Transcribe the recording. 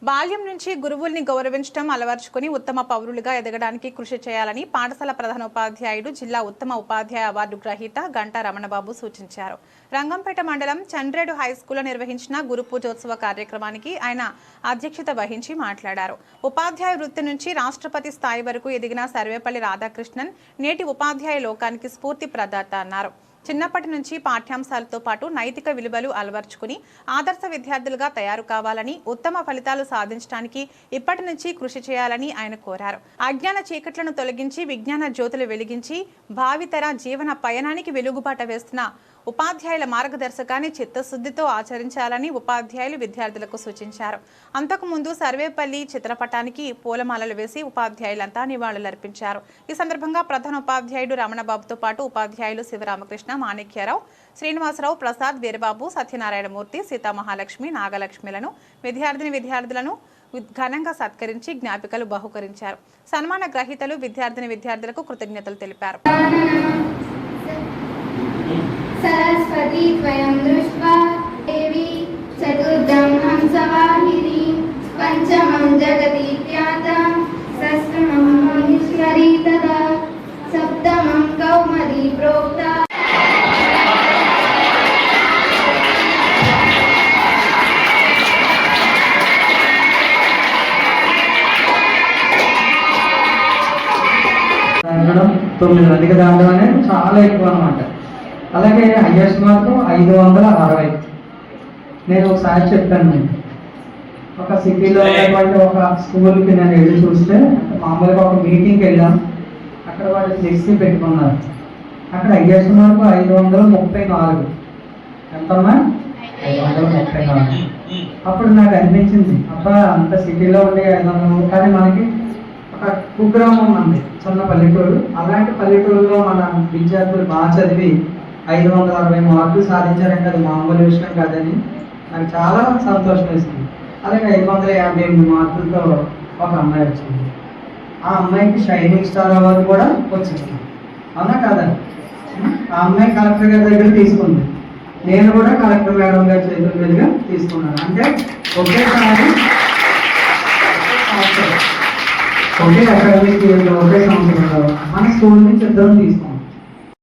బాల్యం నుంచి గురువుల్ని గౌరవించడం అలవర్చుకుని ఉత్తమ పౌరులుగా ఎదగడానికి కృషి చేయాలని పాఠశాల ప్రధానోపాధ్యాయుడు జిల్లా ఉత్తమ ఉపాధ్యాయ అవార్డు గ్రహీత గంటా రమణబాబు సూచించారు. రంగంపేట మండలం చండ్రేడు హైస్కూల్లో నిర్వహించిన గురు పూజోత్సవ కార్యక్రమానికి ఆయన అధ్యక్షత వహించి మాట్లాడారు. ఉపాధ్యాయ వృత్తి నుంచి రాష్ట్రపతి స్థాయి వరకు ఎదిగిన సర్వేపల్లి రాధాకృష్ణన్ నేటి ఉపాధ్యాయ లోకానికి స్ఫూర్తి ప్రదాత అన్నారు. చిన్నప్పటి నుంచి పాఠ్యాంశాలతో పాటు నైతిక విలువలు అలవర్చుకుని ఆదర్శ విద్యార్థులుగా తయారు కావాలని, ఉత్తమ ఫలితాలు సాధించడానికి ఇప్పటి నుంచి కృషి చేయాలని ఆయన కోరారు. అజ్ఞాన చీకట్లను తొలగించి విజ్ఞాన జ్యోతులు వెలిగించి భావితర జీవన పయనానికి వెలుగుబాట వేస్తున్న ఉపాధ్యాయుల మార్గదర్శకాన్ని చిత్తశుద్ధితో ఆచరించాలని ఉపాధ్యాయులు విద్యార్థులకు సూచించారు. అంతకుముందు సర్వేపల్లి చిత్రపటానికి పూలమాలలు వేసి ఉపాధ్యాయులంతా నివాళులర్పించారు. ఈ సందర్భంగా ప్రధాన ఉపాధ్యాయుడు రమణబాబుతో పాటు ఉపాధ్యాయులు శివరామకృష్ణ, మాణిక్యరావు, శ్రీనివాసరావు, ప్రసాద్, వీరబాబు, సత్యనారాయణమూర్తి, సీతామహాలక్ష్మి, నాగలక్ష్మిలను విద్యార్థులను ఘనంగా సత్కరించి జ్ఞాపికలు బహుకరించారు. సన్మాన గ్రహీతలు విద్యార్థులకు కృతజ్ఞతలు తెలిపారు. सरस्वती त्वयं दृष्ट्वा देवी चतुर्थं हंसवाहिनी पंचमं जगति ख्याता षष्ठं महेश्वरी तदा सप्तमं कौमुदी प्रोक्ता తొమ్మిది మందికి దాంట్లో అనేది చాలా ఎక్కువ అన్నమాట. అలాగే హైయెస్ట్ మార్కు 560. నేను ఒకసారి చెప్పాను, ఒక సిటీలో ఉన్నటువంటి ఒక స్కూల్కి నేను వెళ్ళి చూస్తే మామూలుగా ఒక మీటింగ్కి వెళ్ళాం. అక్కడ వాళ్ళు ఫ్లెక్సీ పెట్టుకున్నారు. అక్కడ హైయెస్ట్ మార్కు 534. ఎంతమ్మా? 534. అప్పుడు నాకు అనిపించింది, అబ్బా అంత సిటీలో ఉండే 500, కానీ మనకి ఒక కుగ్రామం ఉంది, చిన్న పల్లెటూరు. అలాంటి పల్లెటూరులో మన విద్యార్థులు బాగా చదివి 560 మార్కులు సాధించారంటే అది మామూలు విషయం కాదని నాకు చాలా సంతోషం వేసింది. అలాగే 558 మార్కులతో ఒక అమ్మాయి వచ్చింది. ఆ అమ్మాయికి షైనింగ్ స్టార్ అవార్డు కూడా వచ్చింది. అవునా కదా? ఆ అమ్మాయి కలెక్టర్ గారి దగ్గర తీసుకుంది. నేను కూడా కలెక్టర్ మేడం గారి చేతుల మీదుగా తీసుకున్నాను. అంటే ఒకేసారి ఒకే అకాడమిక్ ఇయర్లో ఒకే సంవత్సరంలో మన స్కూల్ నుంచి ఇద్దరం తీసుకున్నాం.